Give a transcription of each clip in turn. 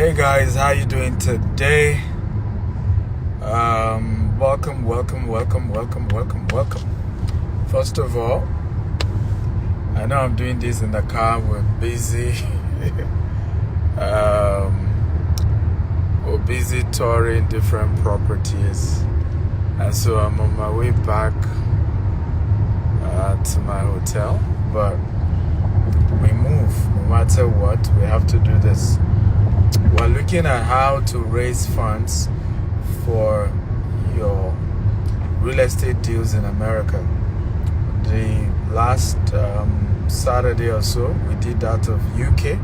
Hey guys, how you doing today? Welcome. First of all, I know I'm doing this in the car. We're busy. um, we're busy touring different properties, and so I'm on my way back to my hotel. But we move, no matter what. We have to do this. We're looking at how to raise funds for your real estate deals in America. The last Saturday or so, we did that of UK,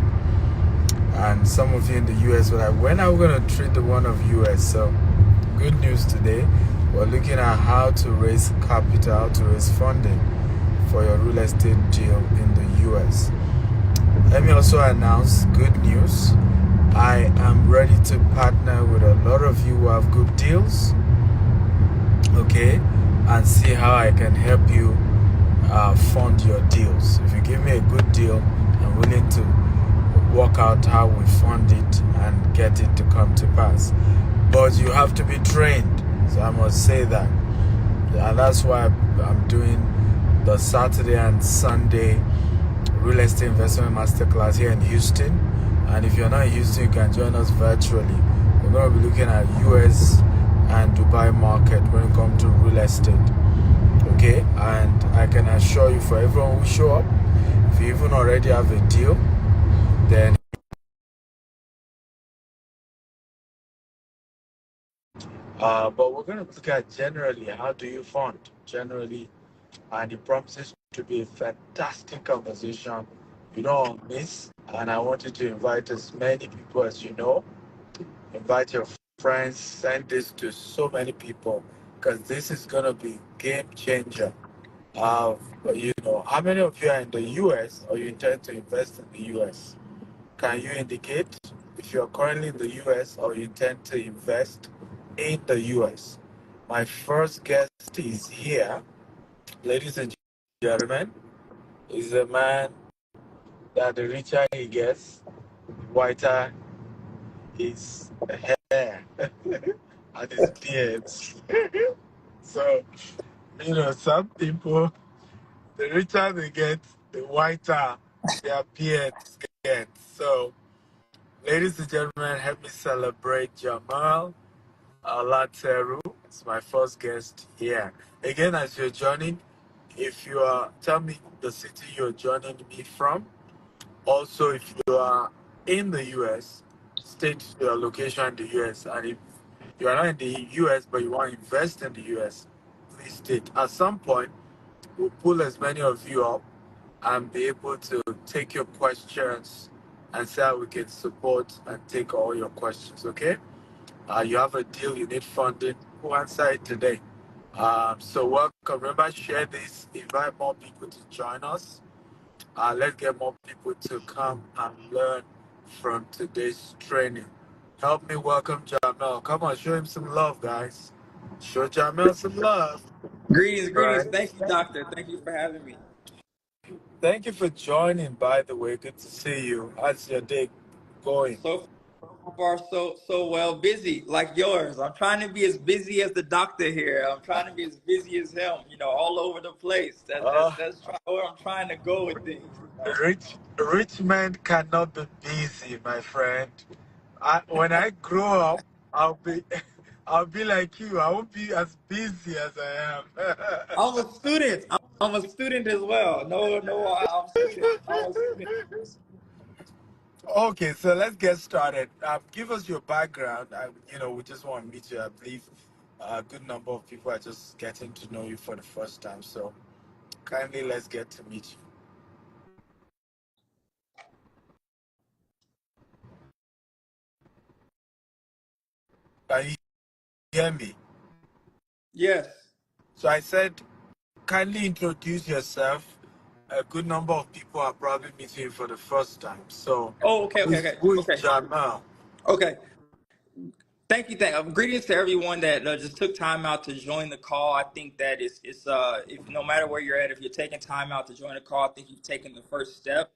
and some of you in the US were like, when are we going to treat the one of US? So, good news today. We're looking at how to raise capital, to raise funding for your real estate deal in the US. Let me also announce good news. I am ready to partner with a lot of you who have good deals, okay, and see how I can help you fund your deals. If you give me a good deal, I'm willing to work out how we fund it and get it to come to pass. But you have to be trained, so I must say that. And that's why I'm doing the Saturday and Sunday Real Estate Investment Masterclass here in Houston. And if you're not in Houston, you can join us virtually. We're going to be looking at US and Dubai market when it comes to real estate. Okay? And I can assure you, for everyone who show up, if you even already have a deal, then but we're going to look at generally, how do you fund generally, and it promises to be a fantastic conversation you don't miss. And I want you to invite as many people as you know. Invite your friends, send this to so many people, because this is going to be game changer. How many of you are in the US or you intend to invest in the US? Can you indicate if you're currently in the US or you intend to invest in the US? My first guest is here, ladies and gentlemen, is a man that the richer he gets, the whiter his hair and his beards. So, some people, the richer they get, the whiter their beards get. So, ladies and gentlemen, help me celebrate Jamal Alateru. It's my first guest here. Again, as you're joining, if you are, tell me the city you're joining me from. Also, if you are in the US, state your location in the US. And if you are not in the US but you want to invest in the US, please state. At some point, we'll pull as many of you up and be able to take your questions and see how we can support and take all your questions, okay? You have a deal, you need funding, we'll answer it today. So welcome. Remember, share this, invite more people to join us. Let's get more people to come and learn from today's training. Help me welcome Jamel. Come on, show him some love, guys. Show Jamel some love. Greetings. Right. Thank you, doctor. Thank you for having me. Thank you for joining, by the way. Good to see you. How's your day going? So far, so well. Busy like yours. I'm trying to be as busy as the doctor here. I'm trying to be as busy as him. All over the place. Uh, Where I'm trying to go with things. rich men cannot be busy, my friend. When I grow up, I'll be I'll be like you. I won't be as busy as I I'm a student. I'm a student as well. No, I'm a student. I'm a student. am. Okay, so let's get started. Give us your background. We just want to meet you. I believe a good number of people are just getting to know you for the first time. So kindly, let's get to meet you. Can you hear me? Yes. So I said, kindly introduce yourself. A good number of people are probably meeting you for the first time. So Oh, okay, okay, okay, who is okay, Jamal? okay. Thank you. Greetings to everyone that just took time out to join the call. I think that it's if no matter where you're at, if you're taking time out to join the call, I think you've taken the first step.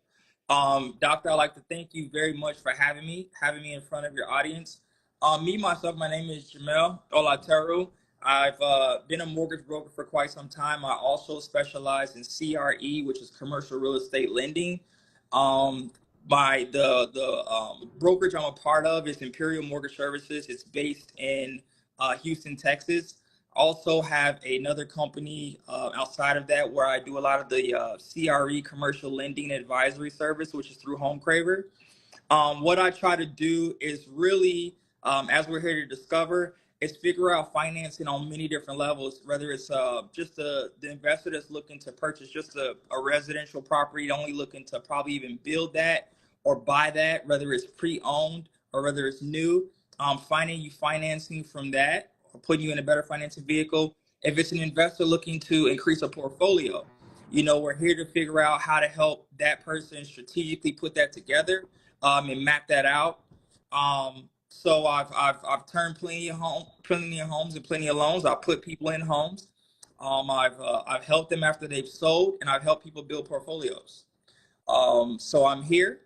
Doctor, I'd like to thank you very much for having me in front of your audience. Myself, my name is Jamel Olateru. I've been a mortgage broker for quite some time. I also specialize in CRE, which is commercial real estate lending. Um, the brokerage I'm a part of is Imperial Mortgage Services. It's based in Houston, Texas. Also have another company outside of that where I do a lot of the CRE commercial lending advisory service, which is through Home Craver. What I try to do is really, as we're here to discover, is figure out financing on many different levels, whether it's just the investor that's looking to purchase just a residential property, only looking to probably even build that or buy that, whether it's pre-owned or whether it's new, finding you financing from that, or putting you in a better financing vehicle. If it's an investor looking to increase a portfolio, we're here to figure out how to help that person strategically put that together and map that out. So I've turned plenty of homes and plenty of loans. I've put people in homes. I've helped them after they've sold, and I've helped people build portfolios. So I'm here.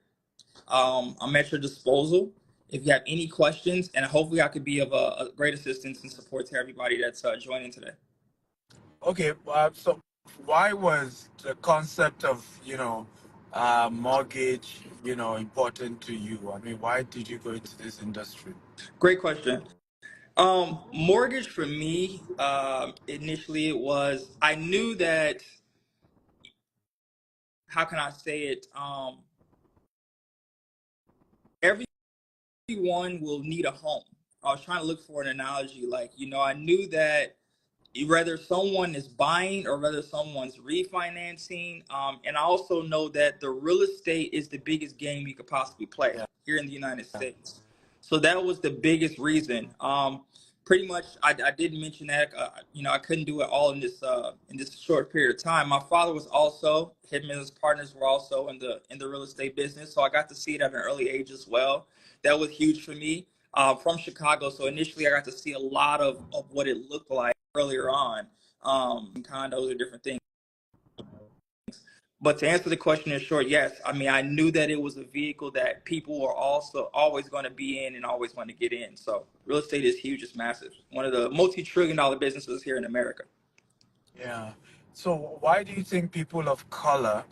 I'm at your disposal if you have any questions, and hopefully I could be of a great assistance and support to everybody that's joining today. Okay, so why was the concept of, mortgage, important to you? I mean, why did you go into this industry? Great question. Mortgage for me, initially it was, I knew that, how can I say it? Everyone will need a home. I was trying to look for an analogy. Like, I knew that whether someone is buying or whether someone's refinancing. And I also know that the real estate is the biggest game you could possibly play Yeah. here in the United States. So that was the biggest reason. Pretty much, I did mention that I couldn't do it all in this short period of time. My father was also, him and his partners were also in the real estate business, so I got to see it at an early age as well. That was huge for me. From Chicago, so initially I got to see a lot of what it looked like earlier on, condos or different things. But to answer the question in short, yes. I mean, I knew that it was a vehicle that people were also always going to be in and always want to get in. So real estate is huge. It's massive. One of the multi-trillion-dollar businesses here in America. Yeah. So why do you think people of color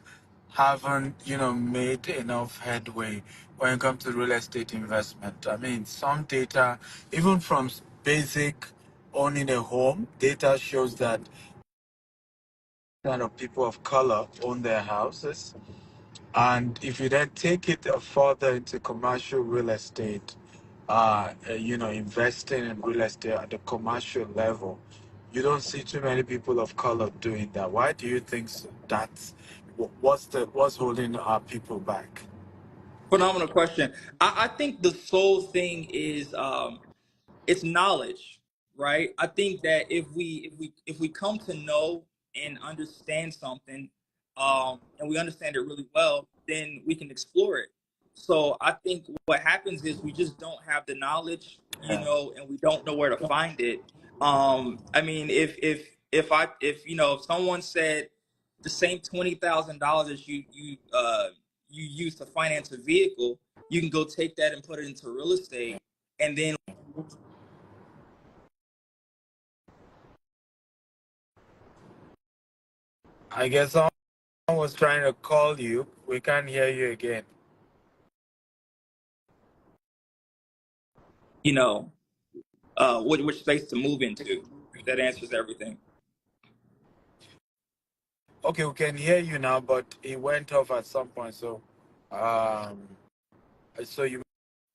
haven't, made enough headway when it comes to real estate investment? I mean, some data, even from basic owning a home, data shows that kind of people of color own their houses. And if you then take it further into commercial real estate, investing in real estate at the commercial level, you don't see too many people of color doing that. Why do you think so? What's holding our people back? Phenomenal question. I think the sole thing is it's knowledge, right? I think that if we come to know and understand something, and we understand it really well, then we can explore it. So I think what happens is we just don't have the knowledge, Yeah. and we don't know where to find it. I mean, if someone said the same $20,000 that you use to finance a vehicle, you can go take that and put it into real estate, and then I guess someone was trying to call you. We can't hear you again. you know which space to move into, if that answers everything. Okay, we can hear you now, but it went off at some point. Um, so you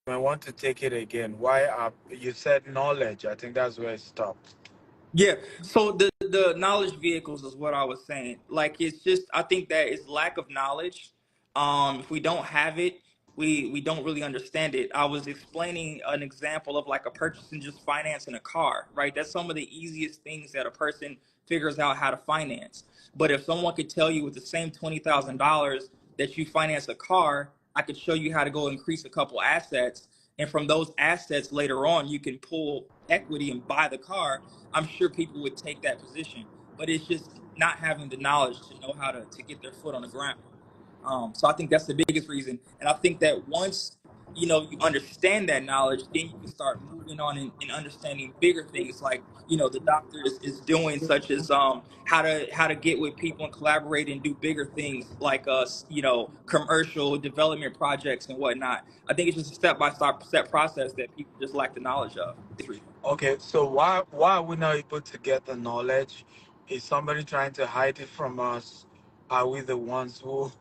may want to take it again. Why you said knowledge? I think that's where it stopped. Yeah. So the knowledge vehicles is what I was saying. Like, it's just, I think that it's lack of knowledge. If we don't have it, we don't really understand it. I was explaining an example of like a purchasing just financing a car, right? That's some of the easiest things that a person figures out how to finance. But if someone could tell you with the same $20,000 that you finance a car, I could show you how to go increase a couple assets, and from those assets later on you can pull equity and buy the car. I'm sure people would take that position, but it's just not having the knowledge to know how to get their foot on the ground. So I think that's the biggest reason. And I think that once you understand that knowledge, then you can start moving on and understanding bigger things like the doctor is doing, such as how to get with people and collaborate and do bigger things like commercial development projects and whatnot. I think it's just a step process that people just lack the knowledge of. Okay, so why are we not able to get the knowledge? Is somebody trying to hide it from us? Are we the ones who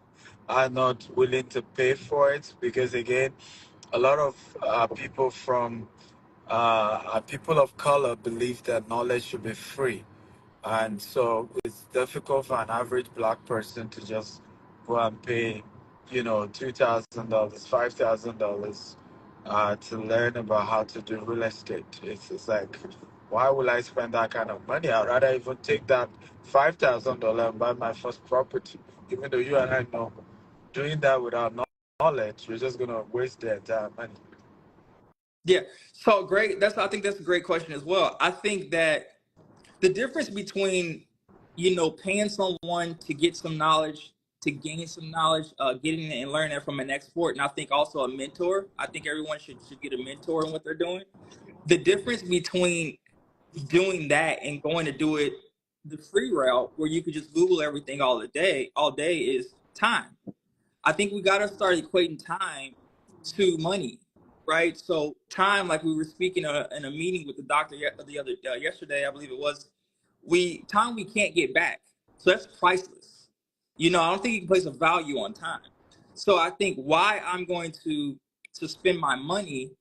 are not willing to pay for it? Because again, a lot of people of color believe that knowledge should be free. And so it's difficult for an average black person to just go and pay, $2,000, $5,000 to learn about how to do real estate. It's like, why will I spend that kind of money? I'd rather even take that $5,000 and buy my first property. Even though you and I know doing that without knowledge, you're just gonna waste the entire money. Yeah. So great. I think that's a great question as well. I think that the difference between paying someone to get some knowledge, to gain some knowledge, getting it and learning it from an expert, and I think also a mentor. I think everyone should get a mentor in what they're doing. The difference between doing that and going to do it the free route, where you could just Google everything all day, is time. I think we got to start equating time to money, right? So time, like we were speaking in a meeting with the doctor the other yesterday, I believe it was, we can't get back, so that's priceless. I don't think you can place a value on time. So I think why I'm going to spend my money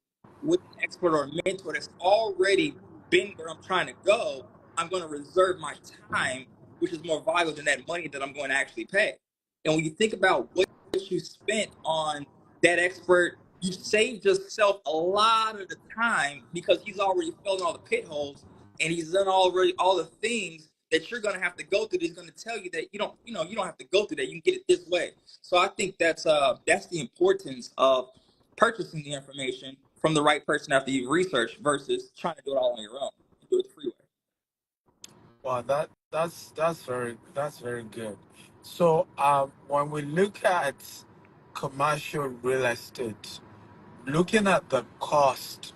with an expert or a mentor that's already been where I'm trying to go. I'm going to reserve my time, which is more valuable than that money that I'm going to actually pay. And when you think about what you spent on that expert, you saved yourself a lot of the time because he's already filled in all the pit holes and he's done already all the things that you're going to have to go through. He's going to tell you that you don't have to go through that. You can get it this way. So I think that's the importance of purchasing the information from the right person after you've researched versus trying to do it all on your own and do it the free way. Well, that's very good. So, when we look at commercial real estate, looking at the cost,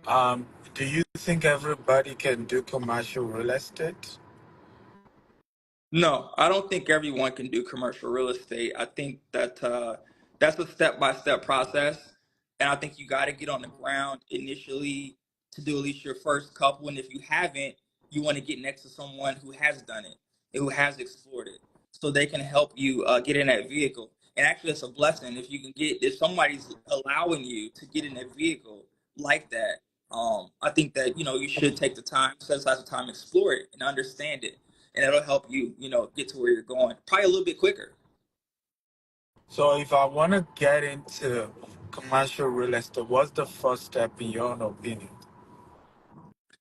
do you think everybody can do commercial real estate? No, I don't think everyone can do commercial real estate. I think that that's a step by step process, and I think you got to get on the ground initially to do at least your first couple. And if you haven't, you want to get next to someone who has done it, and who has explored it, so they can help you get in that vehicle. And actually, it's a blessing if you can get if somebody's allowing you to get in that vehicle like that. I think that you should take the time, set aside the time, explore it, and understand it, and it'll help you, get to where you're going probably a little bit quicker. So, if I want to get into commercial real estate, what's the first step in your own opinion?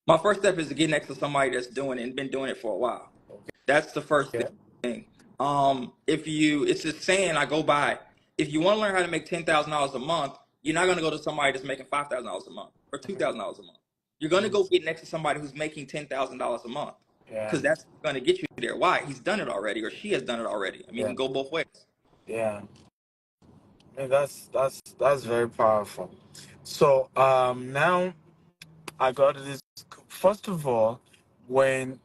My first step is to get next to somebody that's doing it and been doing it for a while. That's the first Okay. thing. It's a saying I go by. If you want to learn how to make $10,000 a month, you're not going to go to somebody that's making $5,000 a month or $2,000 a month. You're going to go get next to somebody who's making $10,000 a month Yeah. because that's going to get you there. Why? He's done it already, or she has done it already. I mean, it Yeah. can go both ways. Yeah. I mean, that's very powerful. So, now I got this. First of all, when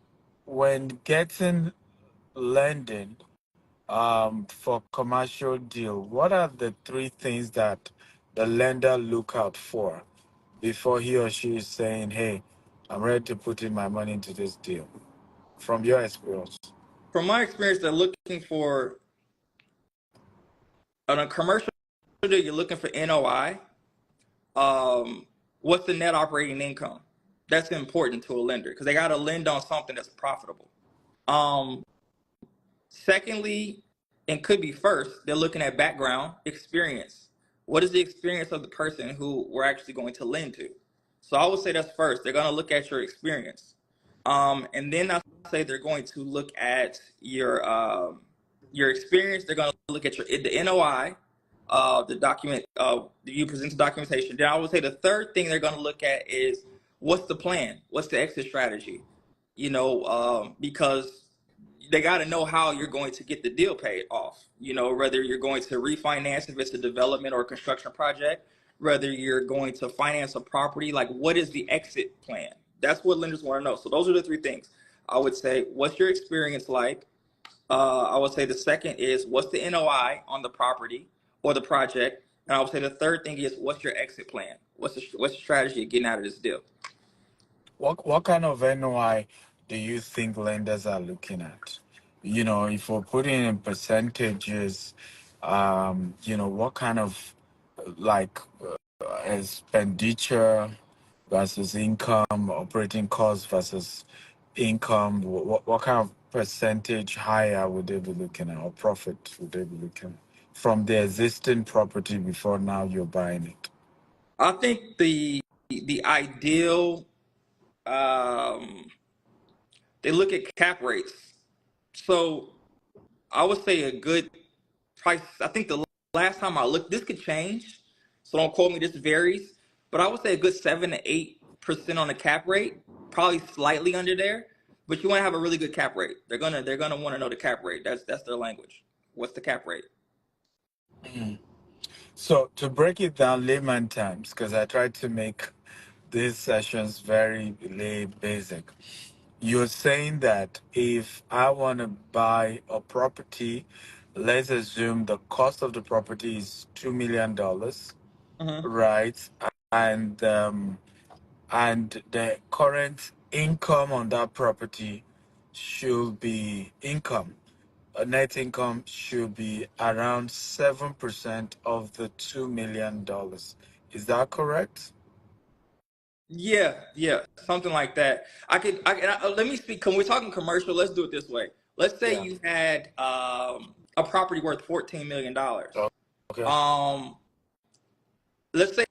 getting lending for commercial deal, what are the three things that the lender look out for before he or she is saying, "Hey, I'm ready to put in my money into this deal"? From your experience. From my experience, they're looking for on a commercial deal. You're looking for NOI. What's the net operating income? That's important to a lender because they got to lend on something that's profitable. Um, Secondly, and could be first, they're looking at background experience. What is the experience of the person who we're actually going to lend to? So I would say that's first. They're going to look at your experience. And then I say they're going to look at your experience. They're going to look at the NOI, the document. You present the documentation. Then I would say the third thing they're going to look at is what's the plan? What's the exit strategy? Because they got to know how you're going to get the deal paid off. You know, whether you're going to refinance if it's a development or a construction project, whether you're going to finance a property, like what is the exit plan? That's what lenders want to know. So those are the three things I would say. What's your experience like? I would say the second is what's the NOI on the property or the project, and I would say the third thing is what's your exit plan? What's the strategy of getting out of this deal? What kind of NOI do you think lenders are looking at? You know, if we're putting in percentages, what kind of like expenditure versus income, operating costs versus income, what kind of percentage higher would they be looking at, or profit would they be looking at from the existing property before now you're buying it? I think the ideal they look at cap rates. So I would say a good price. I think the last time I looked, this could change. So don't quote me. This varies, but I would say a good 7 to 8% on the cap rate. Probably slightly under there, but you want to have a really good cap rate. They're gonna want to know the cap rate. That's their language. What's the cap rate? So to break it down layman terms, because I try to make these sessions very lay basic. You're saying that if I want to buy a property, let's assume the cost of the property is $2 million, Hmm. right? And and the current income on that property should be income. A net income should be around 7% of the $2 million. Is that correct? Yeah, yeah, something like that. Let me speak. When we're talking commercial, let's do it this way. Let's say Yeah. you had a property worth $14 million. Okay. Um, let's say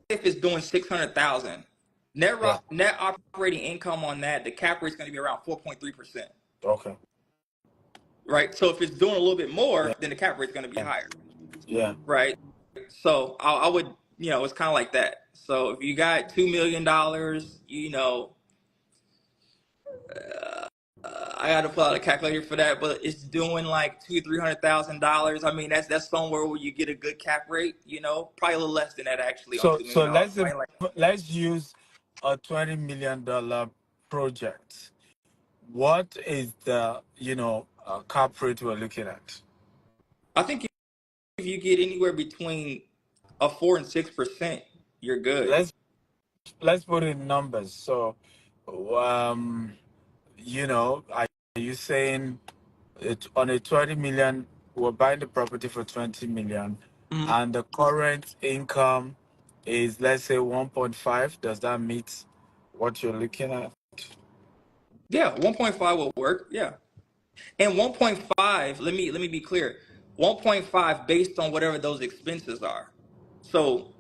if it's doing 600,000, Yeah. net operating income on that, the cap rate is going to be around 4.3%, Okay. right? So if it's doing a little bit Yeah. more, then the cap rate is going to be higher, Yeah. right? So I would, it's kind of like that. So if you got $2 million, I got to pull out a calculator for that, but it's doing like $300,000. I mean, that's somewhere where you get a good cap rate. Probably a little less than that actually on So $2 so million. let's Probably like, let's use a $20 million project. What is the cap rate we're looking at? I think if you get anywhere between a 4 and 6%, you're good. Let's let's put in numbers. So, um, are you saying it on a 20 million? We're buying the property for 20 million, Mhm. and the current income is, let's say, 1.5. Does that meet what you're looking at? Yeah, 1.5 will work. Yeah. And 1.5, let me be clear. 1.5 based on whatever those expenses are. So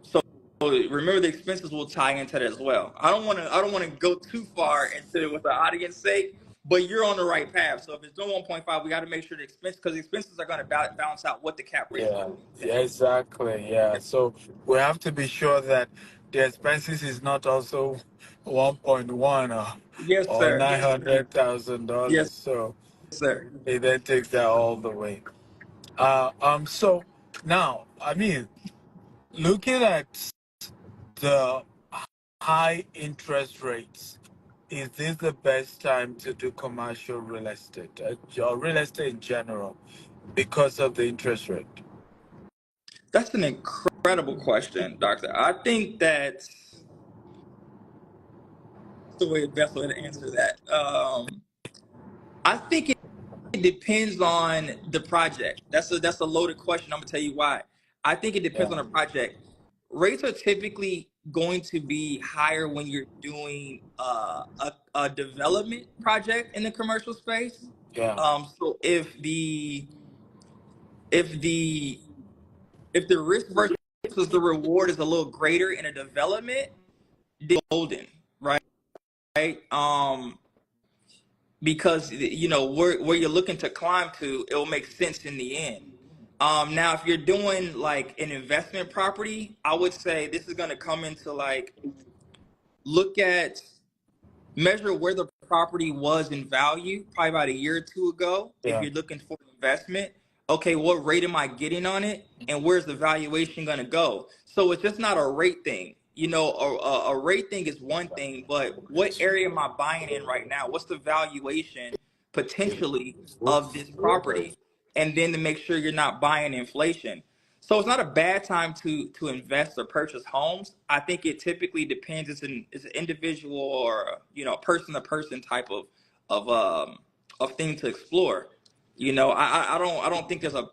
remember the expenses will tie into that as well. I don't want to go too far into it with the audience sake, but you're on the right path. So if it's doing 1.5, we got to make sure the expense because the expenses are going to balance out what the cap rate is going Yeah, to be. yeah, exactly. Yeah. Yeah. So we have to be sure that the expenses is not also 1.1 Yes, or sir. $900,000. Yes, So sir. it then takes that all the way. So now, I mean, looking at the high interest rates, is this the best time to do commercial real estate, or real estate in general, because of the interest rate? That's an incredible question, Doctor. I think that's the best way to answer that. I think it depends on the project. That's a loaded question. I'm gonna tell you why. I think it depends Yeah, on the project. Rates are typically going to be higher when you're doing a development project in the commercial space. yeah. So if the if the risk versus the reward is a little greater in a development, then golden, right? Because where you're looking to climb to, it will make sense in the end. Now, if you're doing like an investment property, I would say this is going to come into like look at measure where the property was in value probably about a year or two ago, if Yeah. you're looking for an investment, okay, what rate am I getting on it, and where's the valuation going to go? So it's just not a rate thing. You know, a rate thing is one thing, but what area am I buying in right now? What's the valuation potentially of this property? And then to make sure you're not buying inflation. So it's not a bad time to invest or purchase homes. I think it typically depends. It's an individual or person to person type of thing to explore. I don't think there's a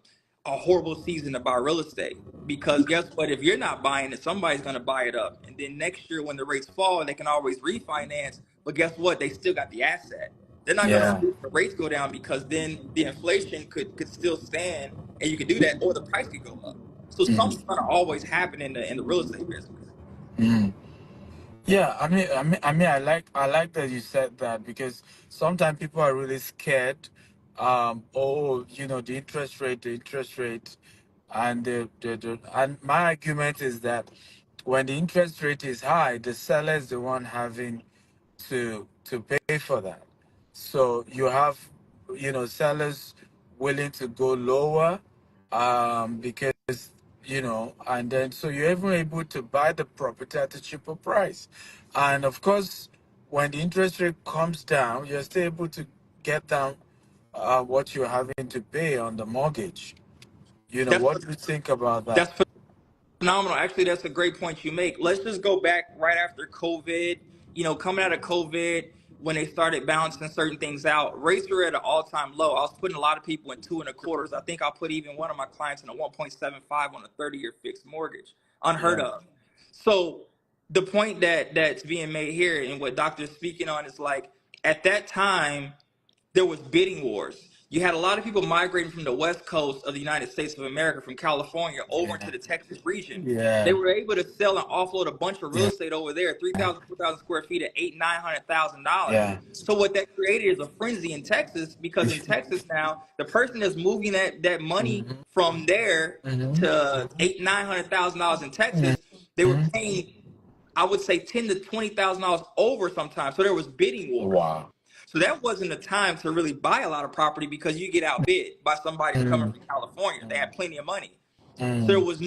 horrible season to buy real estate, because guess what? If you're not buying it, somebody's gonna buy it up, and then next year when the rates fall, they can always refinance. But guess what? They still got the asset. They're not gonna Yeah. see the rates go down, because then the inflation could still stand, and you could do that, or the price could go up. So something's Mm. gonna always happen in the real estate business. Mm. Yeah, I like that you said that, because sometimes people are really scared. Oh, the interest rate, and and my argument is that when the interest rate is high, the seller is the one having to pay for that. So you have, sellers willing to go lower, because, and then so you're even able to buy the property at a cheaper price. And of course, when the interest rate comes down, you're still able to get down what you're having to pay on the mortgage. That's What do you think about that? that's phenomenal. Actually, that's a great point you make. Let's just go back right after COVID. Coming out of COVID, when they started balancing certain things out, rates were at an all-time low. I was putting a lot of people in 2.25s. I think I put even one of my clients in a 1.75 on a 30-year fixed mortgage. Unheard Yeah. of. So the point that's being made here and what Doctor's speaking on is like, at that time, there was bidding wars. You had a lot of people migrating from the west coast of the United States of America, from California over into Yeah. the Texas region. They Yeah. were able to sell and offload a bunch of real Yeah. estate over there, 3,000, 4,000 square feet at $800,000, $900,000. Yeah. So what that created is a frenzy in Texas, because in Texas now, the person that's moving that money Mhm. from there Mhm. to $800,000, $900,000 in Texas, they were Mhm. paying, I would say, $10,000 to $20,000 over sometimes. So there was bidding wars. Wow. So that wasn't a time to really buy a lot of property, because you get outbid by somebody coming Mm. from California. They had plenty of money. So Mm. there was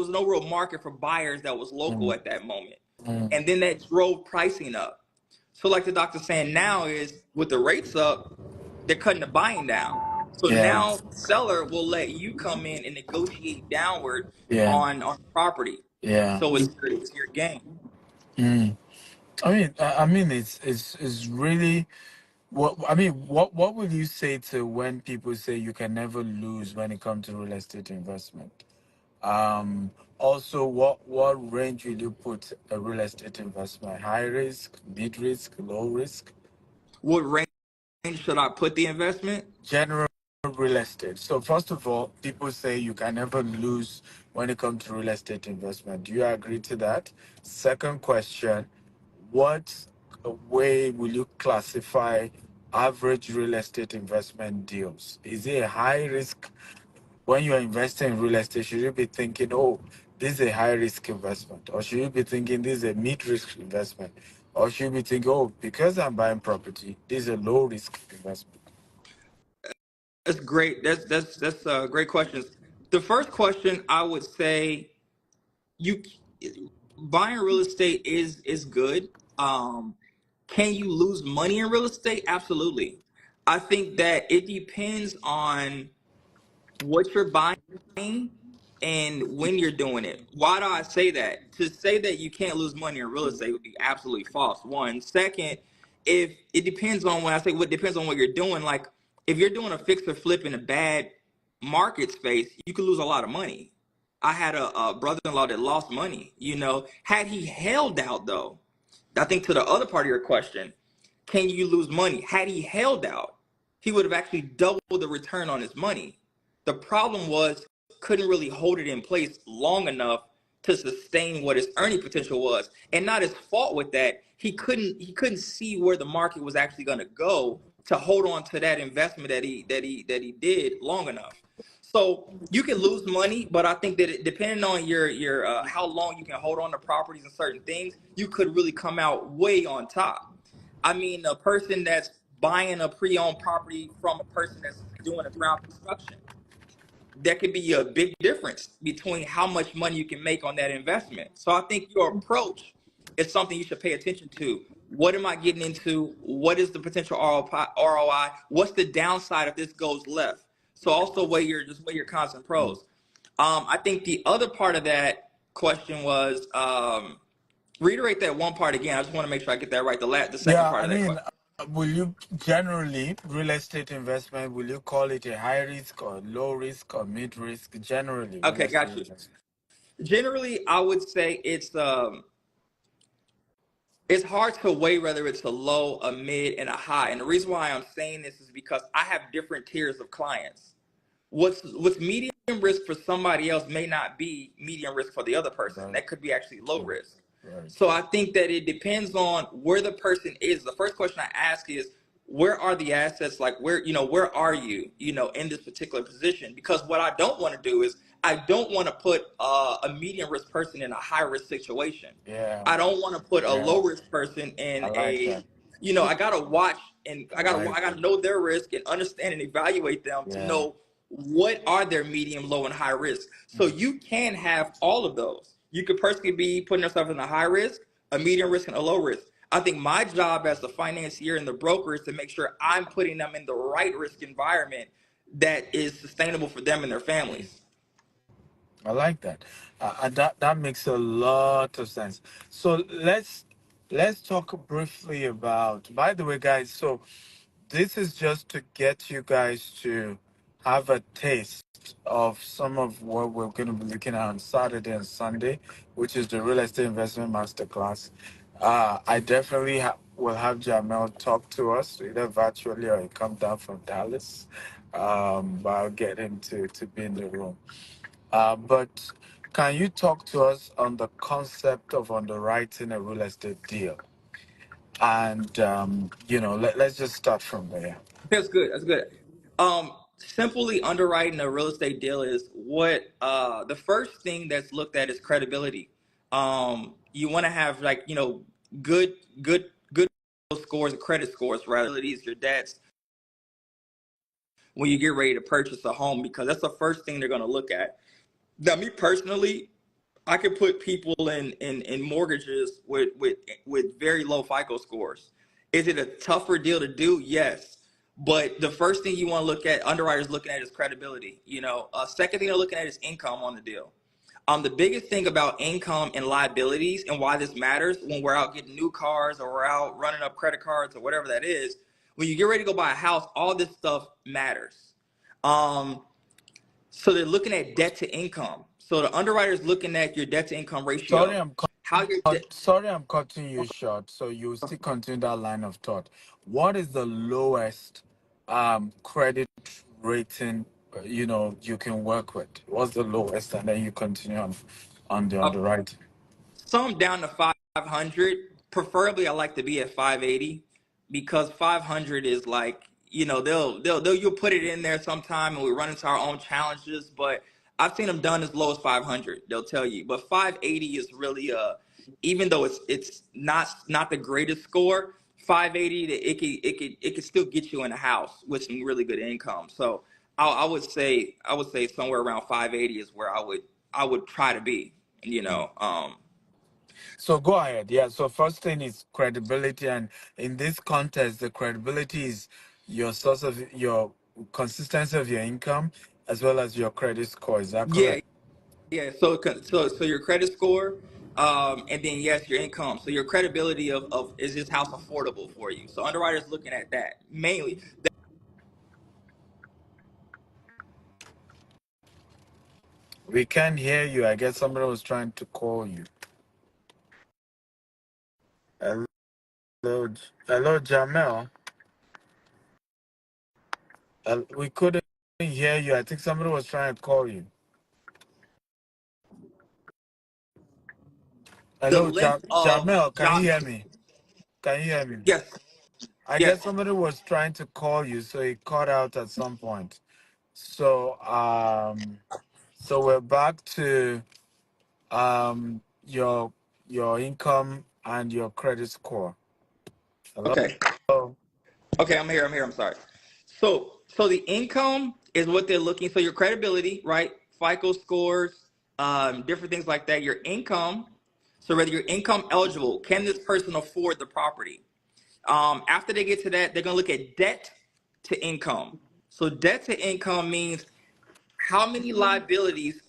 no real market for buyers that was local Mm. at that moment. Mm. And then that drove pricing up. So like the doctor's saying now is, with the rates up, they're cutting the buying down. So Yeah. now the seller will let you come in and negotiate downward Yeah. on property. Yeah. So it's your game. Mm. I mean, it's really what I mean. What would you say to when people say you can never lose when it comes to real estate investment? Also, what range will you put a real estate investment? High risk, mid risk, low risk? What range should I put the investment? General real estate. So first of all, people say you can never lose when it comes to real estate investment. Do you agree to that? Second question, what way will you classify average real estate investment deals? Is it a high risk? When you're investing in real estate, should you be thinking, oh, this is a high risk investment? Or should you be thinking this is a mid risk investment? Or should you be thinking, oh, because I'm buying property, this is a low risk investment? That's great. That's great questions. The first question I would say, you buying real estate is good. Um, can you lose money in real estate? Absolutely. I think that it depends on what you're buying and when you're doing it. Why do I say that? To say that you can't lose money in real estate would be absolutely false. One. Second, if it depends on, when I say what depends on what you're doing, like if you're doing a fix or flip in a bad market space, you could lose a lot of money. I had a brother-in-law that lost money. Had he held out though, I think to the other part of your question, can you lose money? Had he held out, he would have actually doubled the return on his money. The problem was, couldn't really hold it in place long enough to sustain what his earning potential was. And not his fault with that. He couldn't see where the market was actually going to go to hold on to that investment that he did long enough. So you can lose money, but I think that depending on your how long you can hold on to properties and certain things, you could really come out way on top. I mean a person that's buying a pre-owned property from a person that's doing a ground construction. There could be a big difference between how much money you can make on that investment. So I think your approach is something you should pay attention to. What am I getting into? What is the potential ROI? What's the downside if this goes left? So also weigh your cons and Mm. pros. I think the other part of that question was reiterate that one part again. I just want to make sure I get that right. The second Yeah, part I of that mean, question. will you generally real estate investment? Will you call it a high risk or low risk or mid risk? Generally, real Okay, estate got you. investment. Generally, I would say it's hard to weigh whether it's a low, a mid, and a high. And the reason why I'm saying this is because I have different tiers of clients. What's medium risk for somebody else may not be medium risk for the other person. Very That could be actually low true. risk. Very So true. I think that it depends on where the person is. The first question I ask is, where are the assets? Like where are you, in this particular position? Because what I don't want to do is I don't want to put a medium risk person in a high risk situation. Yeah, I don't want to put a yeah. low risk person I in like a, that. I gotta watch and I like I gotta that. know their risk and understand and evaluate them to Yeah. know what are their medium, low, and high risk. So Mm. you can have all of those. You could personally be putting yourself in a high risk, a medium risk, and a low risk. I think my job as the financier and the broker is to make sure I'm putting them in the right risk environment that is sustainable for them and their families. I like that. And that makes a lot of sense. So let's talk briefly about. By the way, guys, so this is just to get you guys to have a taste of some of what we're going to be looking at on Saturday and Sunday, which is the real estate investment masterclass. I definitely will have Jamel talk to us either virtually or he come down from Dallas. But I'll get him to be in the room. But can you talk to us on the concept of underwriting a real estate deal? And, let's just start from there. That's good. That's good. Simply underwriting a real estate deal is what the first thing that's looked at is credibility. You want to have like good good scores, credit scores, rather your debts when you get ready to purchase a home because that's the first thing they're going to look at. Now, me personally, I could put people in mortgages with very low FICO scores. Is it a tougher deal to do? Yes. But the first thing you want to look at, underwriters looking at is credibility. Second thing they're looking at is income on the deal. The biggest thing about income and liabilities and why this matters when we're out getting new cars or we're out running up credit cards or whatever that is, when you get ready to go buy a house, all this stuff matters. Um, so they're looking at debt to income. So the underwriter's looking at your debt to income Sorry, ratio. I'm How your debt. sorry, I'm cutting you short. So you still continue that line of thought. What is the lowest credit rating you can work with? What's the lowest, and then you continue on the underwriting. Some down to 500. Preferably, I like to be at 580 because 500 is like they'll you'll put it in there sometime and we run into our own challenges. But I've seen them done as low as 500. They'll tell you, but 580 is really even though it's not the greatest score. 580 it could still get you in a house with some really good income. So I would say somewhere around 580 is where I would try to be. You know. So go ahead. Yeah. So first thing is credibility, and in this context, the credibility is your source of your consistency of your income as well as your credit score. Is that Yeah, correct? yeah. So your credit score, and then yes, your income. So your credibility of is this house affordable for you? So underwriters looking at that mainly. We can't hear you. I guess somebody was trying to call you. Hello, hello, Jamel. We couldn't hear you. I think somebody was trying to call you. The Hello, length of Jamel. Can you job. hear me? Can you hear me? Yes, I yes. guess somebody was trying to call you, so he cut out at some point. So we're back to um your your income and your credit score. Hello. Okay. Okay, I'm here. I'm here. I'm sorry. So the income is what they're looking. So your credibility, right? FICO scores, different things like that. Your income. So whether you're income eligible, can this person afford the property? After they get to that, they're gonna look at debt to income. So debt to income means how many liabilities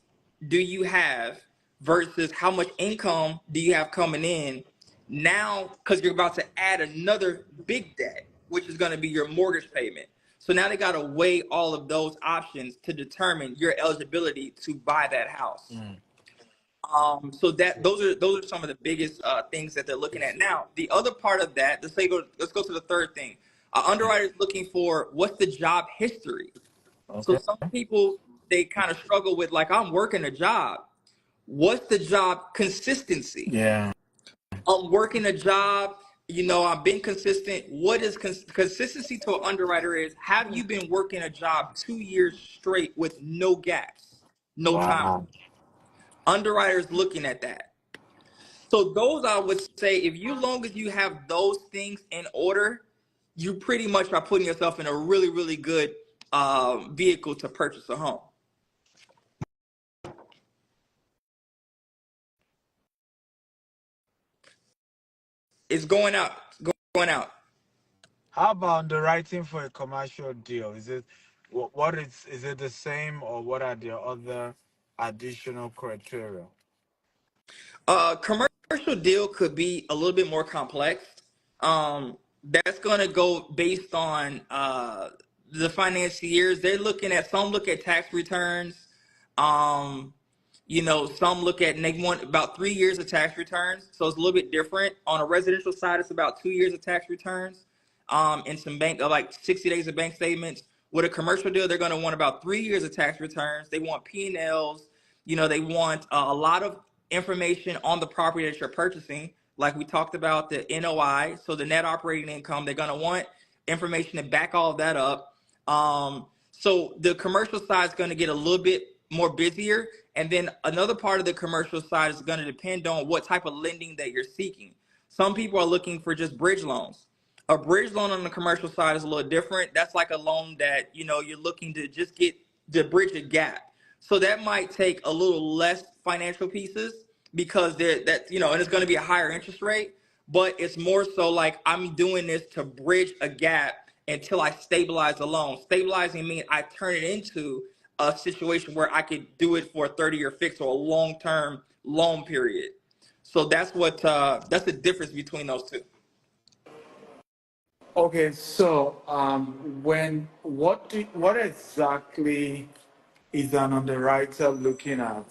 do you have versus how much income do you have coming in now, because you're about to add another big debt, which is going to be your mortgage payment. So now they got to weigh all of those options to determine your eligibility to buy that house. Mm. So that those are some of the biggest things that they're looking at. Now, the other part of that, let's go to the third thing. Underwriters looking for what's the job history. So Okay. some people, they kind of struggle with, like, I'm working a job. What's the job consistency? Yeah. I'm working a job. I've been consistent. What is consistency to an underwriter is, have you been working a job 2 years straight with no gaps, no time? Wow. Underwriters looking at that. So those, I would say, if you long as you have those things in order, you pretty much are putting yourself in a really, really good vehicle to purchase a home. It's going out. It's going out. How about underwriting for a commercial deal? Is it the same, or what are the other additional criteria? Commercial deal could be a little bit more complex. That's going to go based on the financiers. They're looking at, some look at tax returns. Um, some look at, and they want about 3 years of tax returns. So it's a little bit different. On a residential side, it's about 2 years of tax returns. And some like 60 days of bank statements. With a commercial deal, they're going to want about 3 years of tax returns. They want P&Ls. They want a lot of information on the property that you're purchasing. Like we talked about, the NOI, so the net operating income. They're going to want information to back all of that up. So the commercial side is going to get a little bit more busier. And then another part of the commercial side is going to depend on what type of lending that you're seeking. Some people are looking for just bridge loans. A bridge loan on the commercial side is a little different. That's like a loan that, you're looking to just get to bridge a gap. So that might take a little less financial pieces, because and it's going to be a higher interest rate, but it's more so like, I'm doing this to bridge a gap until I stabilize the loan. Stabilizing means I turn it into a situation where I could do it for a 30-year fix or a long-term loan period. So that's the difference between those two. Okay, so what exactly is an underwriter looking at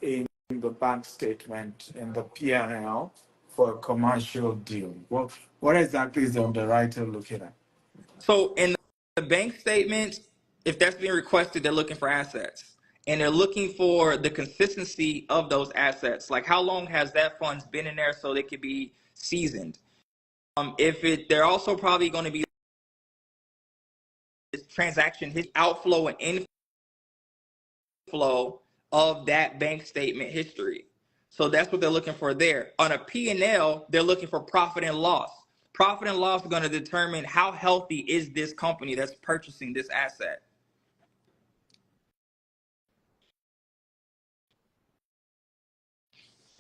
in the bank statement, in the P&L for a commercial deal? What exactly is the underwriter looking at? So in the bank statements, if that's being requested, they're looking for assets. And they're looking for the consistency of those assets. Like, how long has that funds been in there so they could be seasoned? They're also probably going to be this transaction, his outflow and inflow of that bank statement history. So that's what they're looking for there. On a P&L, they're looking for profit and loss. Profit and loss are going to determine how healthy is this company that's purchasing this asset.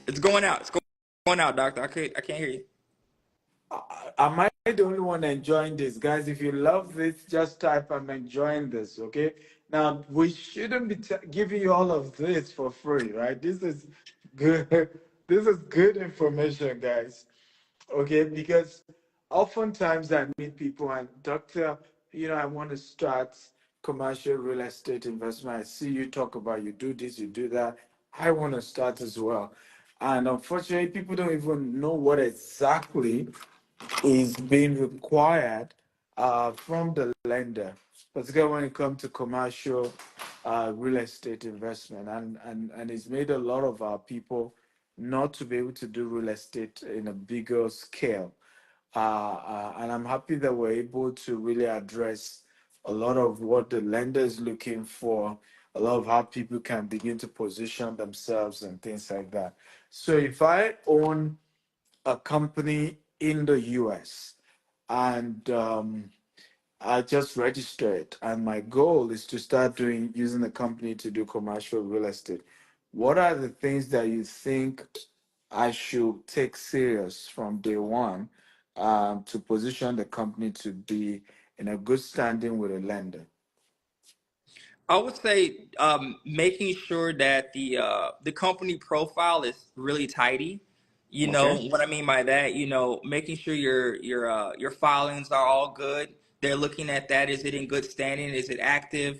It's going out. It's going out, doctor. I can't hear you. Am I the only one enjoying this? Guys, if you love this, just type I'm enjoying this, okay? Now, we shouldn't be giving you all of this for free, right? This is good. This is good information, guys. Okay, because oftentimes I meet people and, doctor, I want to start commercial real estate investment. I see you talk about, you do this, you do that. I want to start as well. And unfortunately, people don't even know what exactly is being required from the lender, particularly when it comes to commercial real estate investment. And it's made a lot of our people not to be able to do real estate in a bigger scale. And I'm happy that we're able to really address a lot of what the lender is looking for, a lot of how people can begin to position themselves and things like that. So if I own a company in the US, and I just registered, and my goal is to start doing using the company to do commercial real estate. What are the things that you think I should take serious from day one, to position the company to be in a good standing with a lender? I would say making sure that the company profile is really tidy. You know Okay. what I mean by that. You know, making sure your filings are all good. They're looking at that. Is it in good standing? Is it active?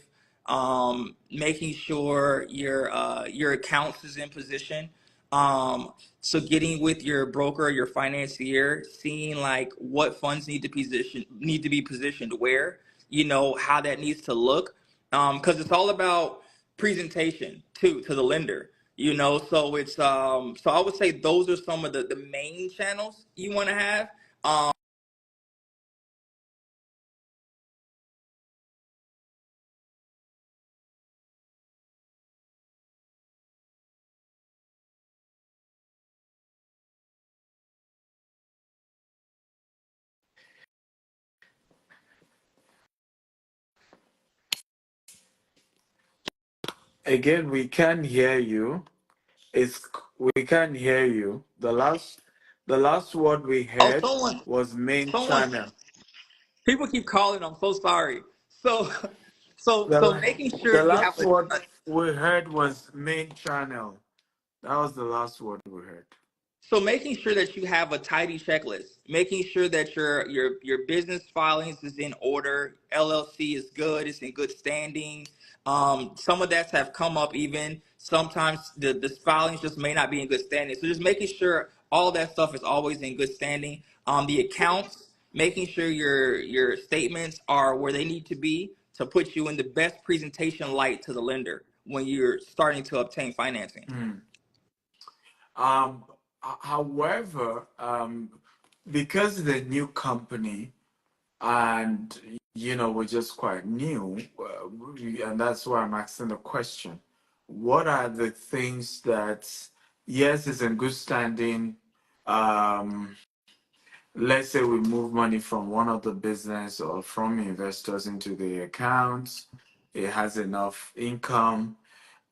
Making sure your accounts is in position. So getting with your broker or your financier, seeing like what funds need to be positioned where. You know how that needs to look, because it's all about presentation too to the lender. You know, so so I would say those are some of the main channels you want to have. Um, Again, we can't hear you. It's we can't hear you. The last word we oh, heard was main someone, channel. people keep calling. I'm so sorry. So, The, so la- making sure the you have last word we heard was main channel. That was the last word we heard. So making sure that you have a tidy checklist, making sure that your business filings is in order, LLC is good, it's in good standing. Some of that have come up even. Sometimes the filings just may not be in good standing. So just making sure all that stuff is always in good standing. The accounts, making sure your statements are where they need to be to put you in the best presentation light to the lender when you're starting to obtain financing. Hmm. Um, However, because the new company, and we're just quite new, and that's why I'm asking the question. What are the things that, yes, is in good standing? Um, let's say we move money from one of the business or from investors into the accounts. It has enough income.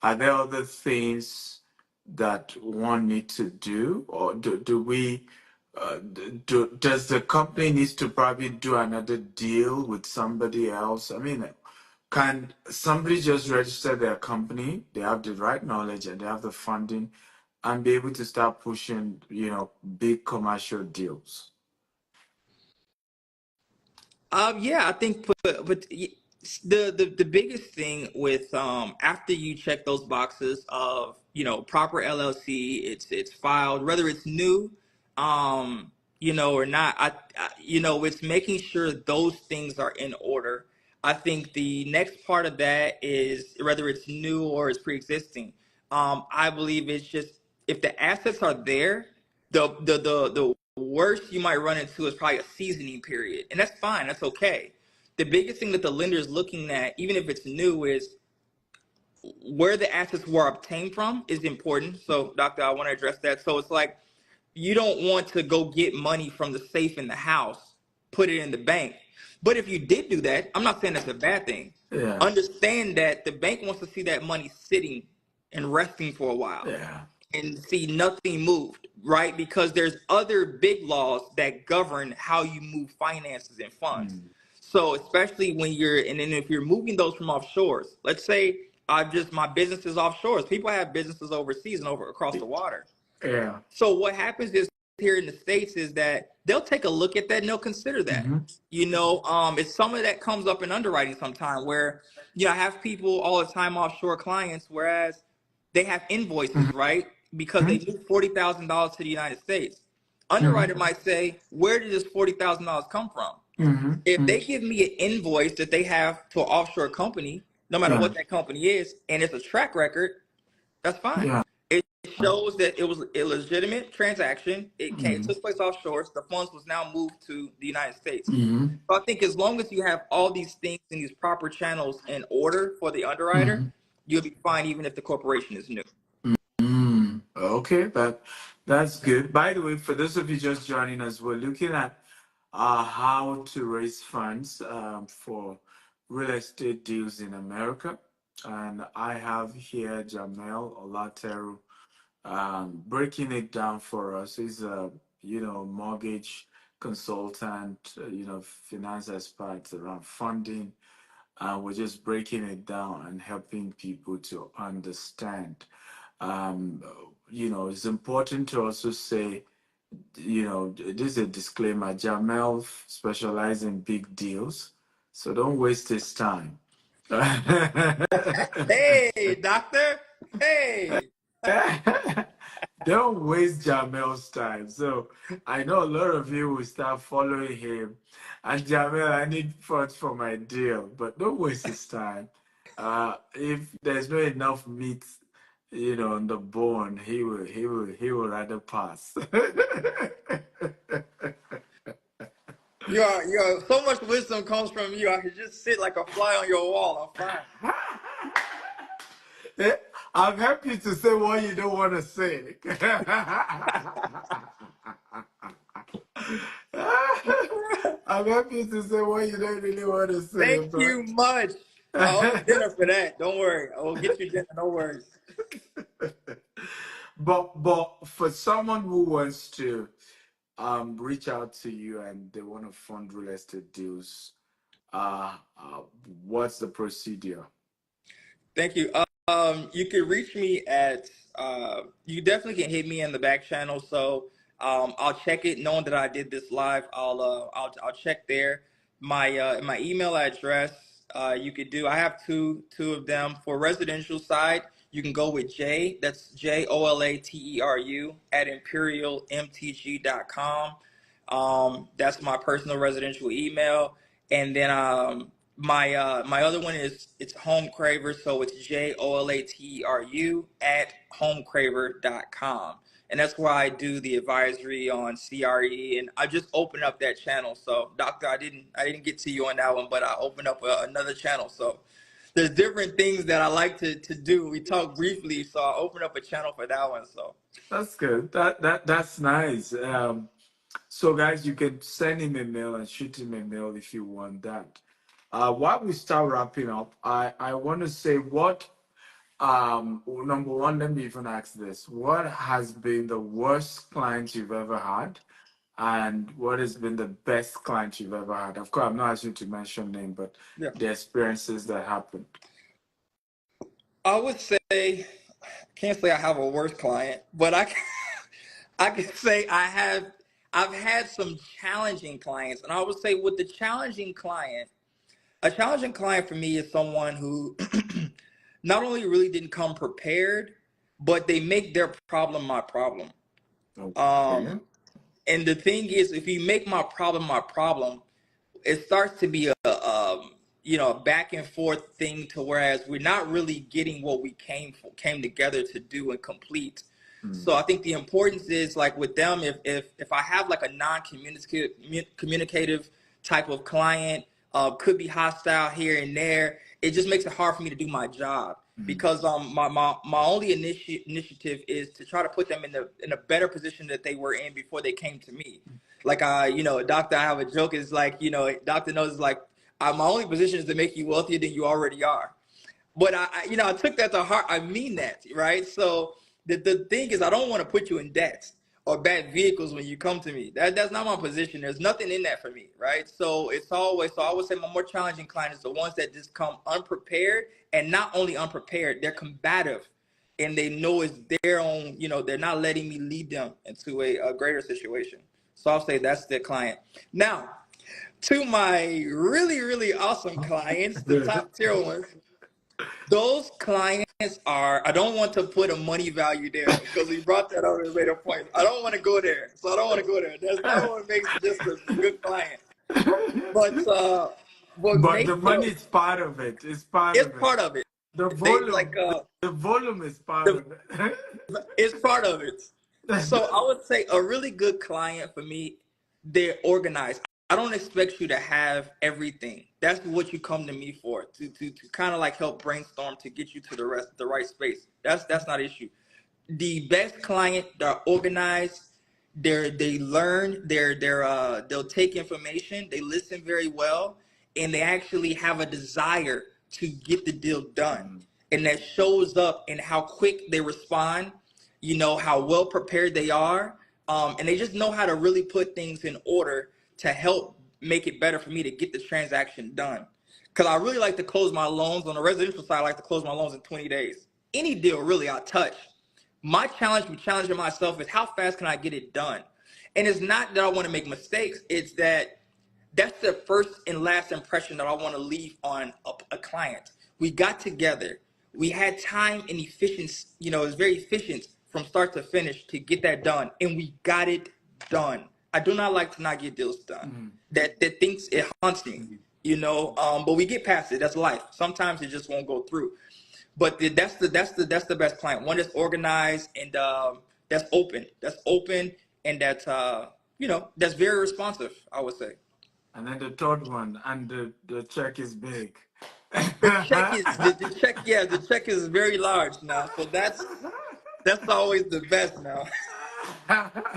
Are there other things that one need to do, or do we? Does the company needs to probably do another deal with somebody else? I mean, can somebody just register their company? They have the right knowledge and they have the funding, and be able to start pushing, big commercial deals. Yeah, I think, but the biggest thing with after you check those boxes of proper LLC, it's filed, whether it's new, or not. It's making sure those things are in order. I think the next part of that is whether it's new or it's pre-existing. I believe it's just if the assets are there, the worst you might run into is probably a seasoning period, and that's fine. That's okay. The biggest thing that the lender is looking at, even if it's new, is where the assets were obtained from is important. So, doctor, I want to address that. So it's like you don't want to go get money from the safe in the house, put it in the bank. But if you did do that, I'm not saying that's a bad thing. Yeah, Understand that the bank wants to see that money sitting and resting for a while yeah. and see nothing moved, right? Because there's other big laws that govern how you move finances and funds. Mm. So especially when and then if you're moving those from offshores, let's say my business is offshores. People have businesses overseas and over across the water. Yeah. So what happens is here in the States is that they'll take a look at that and they'll consider that. Mm-hmm. It's some of that comes up in underwriting sometime where, I have people all the time offshore clients, whereas they have invoices, right? Because they moved $40,000 to the United States. Mm-hmm. Underwriter might say, where did this $40,000 come from? If Mm-hmm. they give me an invoice that they have to an offshore company, no matter Yeah. what that company is, and it's a track record, that's fine. Yeah. It shows that it was a legitimate transaction. It Mm-hmm. took place offshore. The funds was now moved to the United States. Mm-hmm. So I think as long as you have all these things in these proper channels in order for the underwriter, Mm-hmm. you'll be fine even if the corporation is new. Okay, That's good. By the way, for those of you just joining us, we're looking at how to raise funds for real estate deals in America. And I have here Jamel Olateru breaking it down for us. He's a mortgage consultant, finance expert around funding. We're just breaking it down and helping people to understand. Um, it's important to also say, this is a disclaimer. Jamel specializes in big deals, so don't waste his time. Hey, doctor. Hey. Don't waste Jamel's time. So I know a lot of you will start following him. And Jamel, I need funds for my deal, but don't waste his time. If there's not enough meat, on the bone, he will rather pass. You're so much wisdom comes from you. I could just sit like a fly on your wall. I'm fine. I'm happy to say what you don't want to say. I'm happy to say what you don't really want to say, Thank but you much. I owe you dinner for that. Don't worry. I will get you dinner. No worries. but for someone who wants to reach out to you and they want to fund real estate deals, uh, uh what's the procedure? Thank you. You can reach me at you definitely can hit me in the back channel. So I'll check it. Knowing that I did this live, I'll check there. My email address. You could do. I have two of them for residential side. You can go with J. That's JOLATERU at imperialmtg.com. That's my personal residential email, and then my other one is it's Home Craver, so it's JOLATERU at homecraver.com. And that's where I do the advisory on CRE, and I just opened up that channel. So, Doctor, I didn't get to you on that one, but I opened up another channel. So there's different things that I like to do. We talked briefly, so I opened up a channel for that one. So That's good. That's nice. So guys, you can send him a mail and shoot him a mail if you want that. While we start wrapping up, I want to say what number one, let me even ask this. What has been the worst client you've ever had? And what has been the best client you've ever had? Of course, I'm not asking you to mention name, but yeah, the experiences that happened. I would say can't say I have a worse client, but I can say I've had some challenging clients, and I would say with the challenging client, a challenging client for me is someone who not only really didn't come prepared, but they make their problem my problem. Okay. Um, and the thing is, if you make my problem, it starts to be a back and forth thing to whereas we're not really getting what we came together to do and complete. So Mm, I think the importance is like with them, if I have like a non-communicative communicative type of client, could be hostile here and there, it just makes it hard for me to do my job mm, because my only initiative is to try to put them in a better position that they were in before they came to me. Like doctor, I have a joke is like, doctor knows is like my only position is to make you wealthier than you already are. But I took that to heart. I mean that, right? So the thing is, I don't want to put you in debt or bad vehicles when you come to me. That's not my position. There's nothing in that for me, right? So it's always so I would say my more challenging clients are the ones that just come unprepared, and not only unprepared, they're combative, and they know it's their own. They're not letting me lead them into a greater situation. So I'll say that's the client. Now, to my really, really awesome clients, the top tier ones, those clients are, I don't want to put a money value there because we brought that up and made a point. I don't want to go there. So I don't want to go there. That's not what makes just a good client. But what but the makes money is part of it. It's part it's of it. part of it. The They like volume, the volume is part the of it. it's part of it. So I would say a really good client for me, they're organized. I don't expect you to have everything. That's what you come to me for, to kind of like help brainstorm to get you to the right space. That's not an issue. the best client, they're organized, they learn, they'll take information, they listen very well, and they actually have a desire to get the deal done. And that shows up in how quick they respond, how well prepared they are, and they just know how to really put things in order to help make it better for me to get the transaction done. Because I really like to close my loans on the residential side. I like to close my loans in 20 days. Any deal really I touch. My challenge with challenging myself is how fast can I get it done? And it's not that I want to make mistakes. It's that that's the first and last impression that I want to leave on a client. We got together. We had time and efficiency. It was very efficient from start to finish to get that done, and we got it done. I do not like to not get deals done. That thinks it haunts me. But we get past it. That's life. Sometimes it just won't go through. But that's the best client. One that's organized and that's open. That's open and that's very responsive, I would say. And then the third one, and the check is big. The check is very large now. So that's always the best now.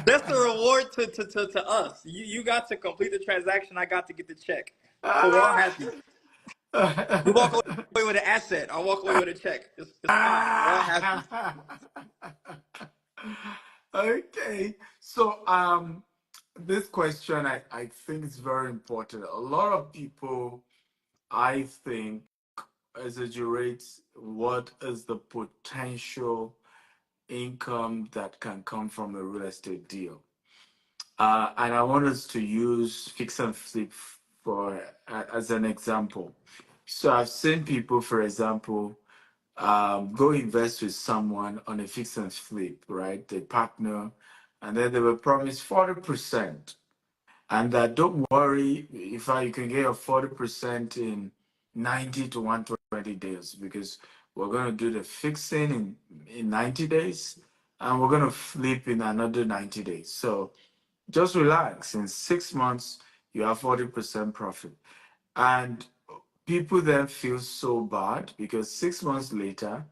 That's the reward to us. You got to complete the transaction. I got to get the check. So we're all happy. You walk away with an asset. I walk away with a check. It's fine. We're all happy. Okay. So this question I think is very important. A lot of people I think exaggerate what is the potential income that can come from a real estate deal. And I want us to use fix and flip for as an example. So I've seen people, for example, go invest with someone on a fix and flip, right? They partner, and then they were promised 40%. And don't worry if you can get your 40% in 90 to 120 days, because we're going to do the fixing in 90 days and we're going to flip in another 90 days. So just relax. In 6 months, you have 40% profit. And people then feel so bad because 6 months later,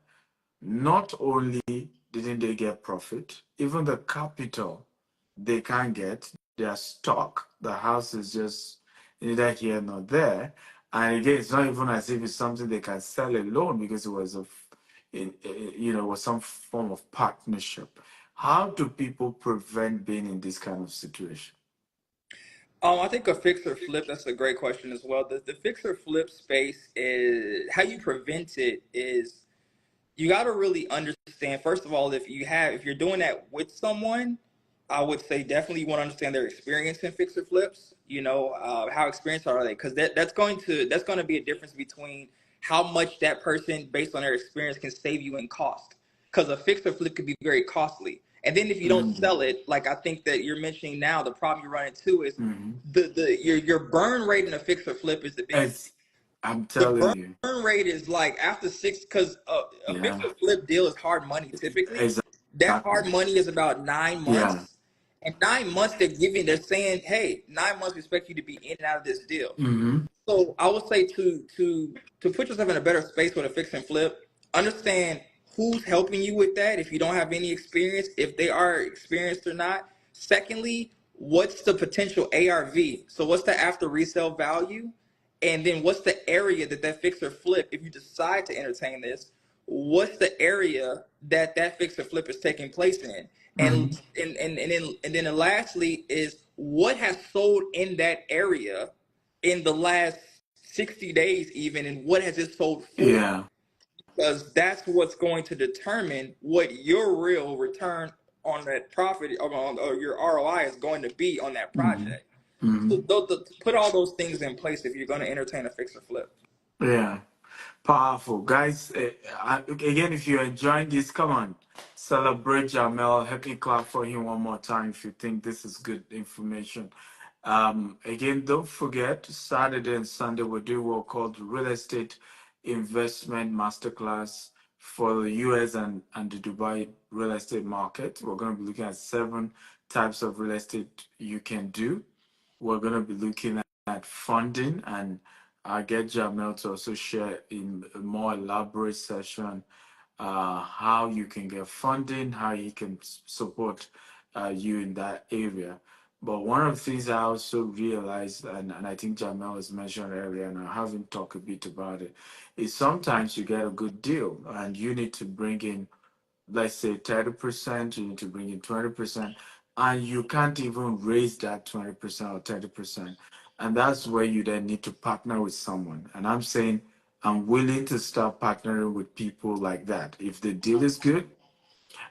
not only didn't they get profit, even the capital they can't get, they are stuck. The house is just neither here nor there. And again, it's not even as if it's something they can sell alone because it was was some form of partnership. How do people prevent being in this kind of situation? I think a fix or flip, that's a great question as well. The fix or flip space is how you prevent it is you got to really understand, first of all, if you're doing that with someone, I would say definitely you want to understand their experience in fix or flips. How experienced are they? Because that's going to be a difference between how much that person, based on their experience, can save you in cost. Because a fix or flip could be very costly. And then if you don't Mm-hmm. sell it, like I think that you're mentioning now, the problem you run into is Mm-hmm. your burn rate in a fix or flip is the biggest. It's, I'm The telling you. burn rate is like after six, because a fix Yeah, or flip deal is hard money typically. That exactly. hard money is about 9 months. Yeah. And 9 months they're saying, hey, 9 months we expect you to be in and out of this deal. Mm-hmm. So I would say to put yourself in a better space with a fix and flip, understand who's helping you with that if you don't have any experience, if they are experienced or not. Secondly, what's the potential ARV? So what's the after resale value? And then what's the area that fix or flip, if you decide to entertain this, what's the area that fix or flip is taking place in? Mm-hmm. And then lastly is what has sold in that area in the last 60 days even, and what has it sold for? Yeah. Because that's what's going to determine what your real return on that profit or your ROI is going to be on that Mm-hmm. project. So Mm-hmm. put all those things in place if you're going to entertain a fix or flip. Yeah. Powerful. Guys, again, if you're enjoying this, come on. Celebrate Jamel. Help me clap for him one more time if you think this is good information. Again, don't forget, Saturday and Sunday, we're doing what called Real Estate Investment Masterclass for the US and the Dubai real estate market. We're going to be looking at 7 types of real estate you can do. We're going to be looking at funding, and I get Jamel to also share in a more elaborate session how you can get funding, how he can support you in that area. But one of the things I also realized, and I think Jamel has mentioned earlier, and I haven't talked a bit about it, is sometimes you get a good deal and you need to bring in, let's say, 30%, you need to bring in 20%, and you can't even raise that 20% or 30%. And that's where you then need to partner with someone. And I'm saying I'm willing to start partnering with people like that. If the deal is good,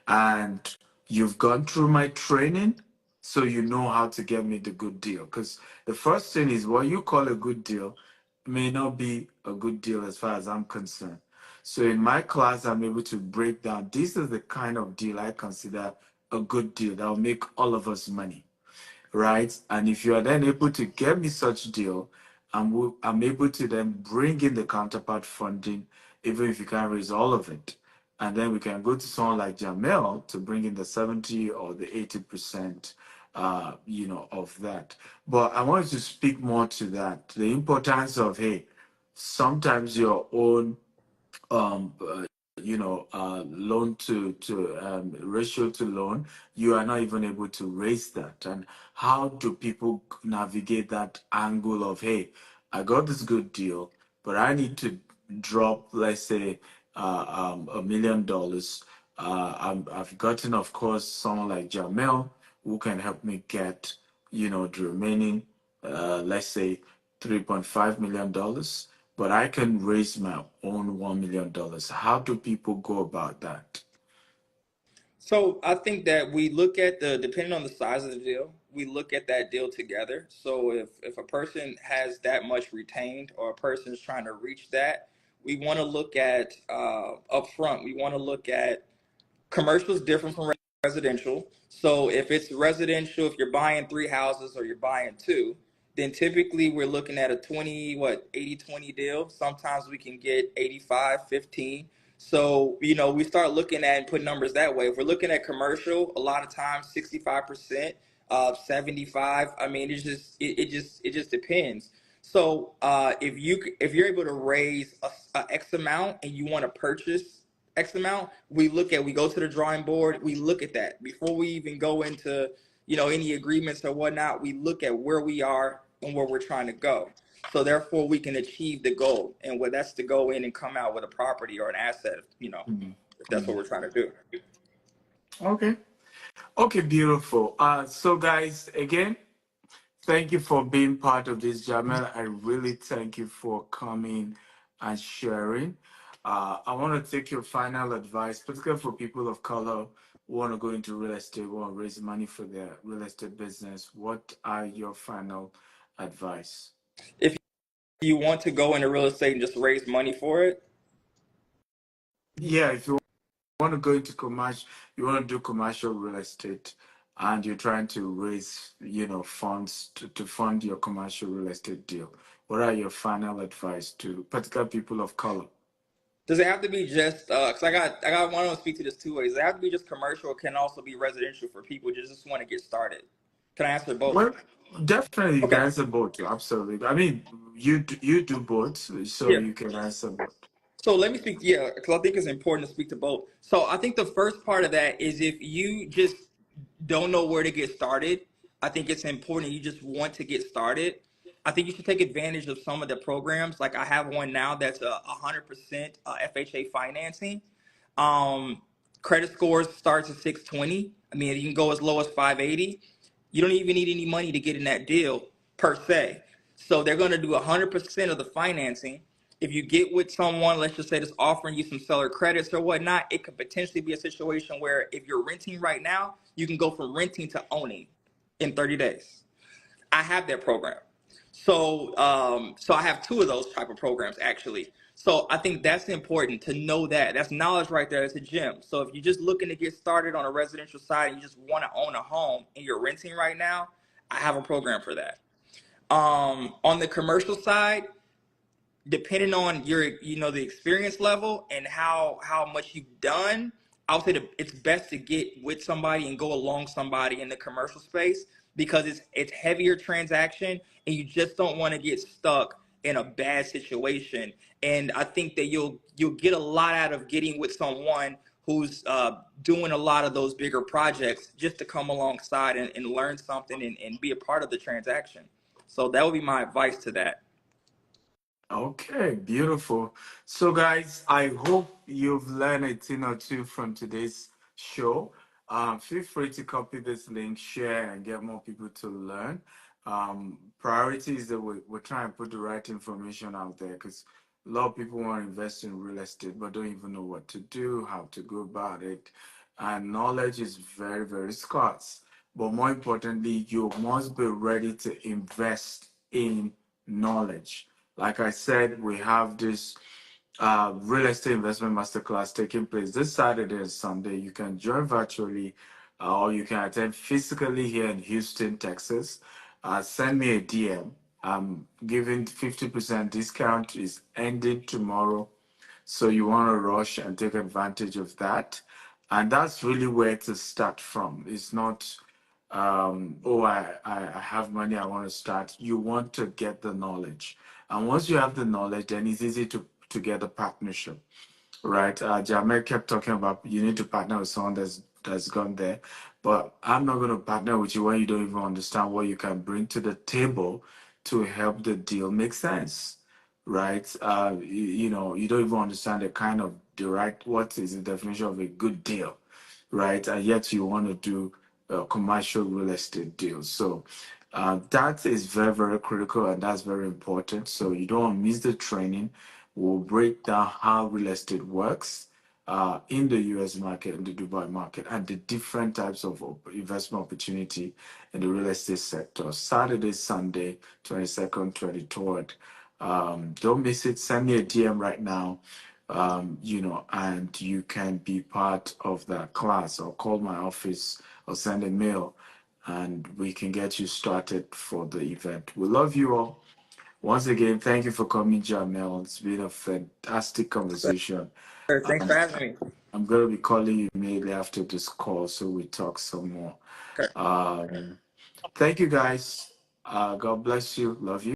and you've gone through my training, so you know how to get me the good deal. Because the first thing is what you call a good deal may not be a good deal as far as I'm concerned. So in my class, I'm able to break down this is the kind of deal I consider a good deal that will make all of us money, right? And if you are then able to get me such deal, I'm able to then bring in the counterpart funding, even if you can't raise all of it. And then we can go to someone like Jamel to bring in the 70 or the 80%, of that. But I wanted to speak more to that, the importance of, hey, sometimes your own um, uh, loan to ratio to loan, you are not even able to raise that. And how do people navigate that angle of, hey, I got this good deal, but I need to drop, let's say, $1 million. I've gotten, of course, someone like Jamel who can help me get, the remaining, let's say, $3.5 million, but I can raise my own $1 million. How do people go about that? So I think that we look at depending on the size of the deal, we look at that deal together. So if a person has that much retained or a person is trying to reach that, we want to look at upfront. We want to look at commercial is different from residential. So if it's residential, if you're buying three houses or you're buying two, then typically we're looking at a 20, 80-20 deal. Sometimes we can get 85-15. So, we start looking at and put numbers that way. If we're looking at commercial, a lot of times 65%, 75. I mean, it just depends. So, if you're able to raise a X amount and you want to purchase X amount, we go to the drawing board, we look at that. Before we even go into, any agreements or whatnot, we look at where we are and where we're trying to go. So therefore we can achieve the goal. And what that's to go in and come out with a property or an asset, Mhm. if that's what Mhm. we're trying to do. Okay. Okay, beautiful. So guys, again, thank you for being part of this, Jamel. I really thank you for coming and sharing. I want to take your final advice, particularly for people of color who want to go into real estate, who want to raise money for their real estate business. What are your final advice? If you want to go into real estate and just raise money for it, Yeah, if you want to go into commercial, you want to do commercial real estate, and you're trying to raise, funds to fund your commercial real estate deal. What are your final advice to particular people of color? does it have to be just because I want to speak to this two ways. Does it have to be just commercial or can it also be residential for people who just want to get started? Can I answer both? Well, definitely you can Okay. answer both. Absolutely. I mean, you do both, so Yeah. you can answer both. So let me speak, yeah, because I think it's important to speak to both. So I think the first part of that is if you just don't know where to get started, I think it's important you just want to get started. I think you should take advantage of some of the programs. Like I have one now that's 100% FHA financing. Um, Credit scores starts at 620. I mean, you can go as low as 580. You don't even need any money to get in that deal per se. So they're going to do 100% of the financing. If you get with someone, let's just say that's offering you some seller credits or whatnot, it could potentially be a situation where if you're renting right now, you can go from renting to owning in 30 days. I have that program. So I have two of those type of programs actually. So I think that's important to know that. That's knowledge right there. It's a gem. So if you're just looking to get started on a residential side and you just want to own a home and you're renting right now, I have a program for that. On the commercial side, depending on the experience level and how much you've done, I would say it's best to get with somebody and go along somebody in the commercial space because it's heavier transaction and you just don't want to get stuck in a bad situation. And I think that you'll get a lot out of getting with someone who's doing a lot of those bigger projects, just to come alongside and learn something and be a part of the transaction. So that would be my advice to that. Okay, beautiful. So, guys, I hope you've learned a thing or two from today's show. Feel free to copy this link, share, and get more people to learn. Priority is that we're trying to put the right information out there because a lot of people want to invest in real estate but don't even know what to do, how to go about it. And knowledge is very, very scarce. But more importantly, you must be ready to invest in knowledge. Like I said, we have this real estate investment masterclass taking place this Saturday and Sunday. You can join virtually or you can attend physically here in Houston, Texas. Send me a DM. I'm giving 50% discount is ending tomorrow. So you want to rush and take advantage of that. And that's really where to start from. It's not, oh, I have money, I want to start. You want to get the knowledge. And once you have the knowledge, then it's easy to get a partnership, right? Jamek kept talking about you need to partner with someone that's gone there. But I'm not going to partner with you when you don't even understand what you can bring to the table to help the deal make sense, right? You don't even understand what is the definition of a good deal, right? And yet you want to do a commercial real estate deal. So that is very, very critical and that's very important. So you don't want to miss the training. We'll break down how real estate works in the US market and the Dubai market and the different types of investment opportunity in the real estate sector. Saturday, Sunday, 22nd, 23rd. Don't miss it. Send me a DM right now, and you can be part of that class or call my office or send a mail and we can get you started for the event. We love you all. Once again, thank you for coming, Jamel. It's been a fantastic conversation. Sure, thanks for Um, having me. I'm going to be calling you immediately after this call so we talk some more. Okay. Um, Thank you, guys. God bless you. Love you.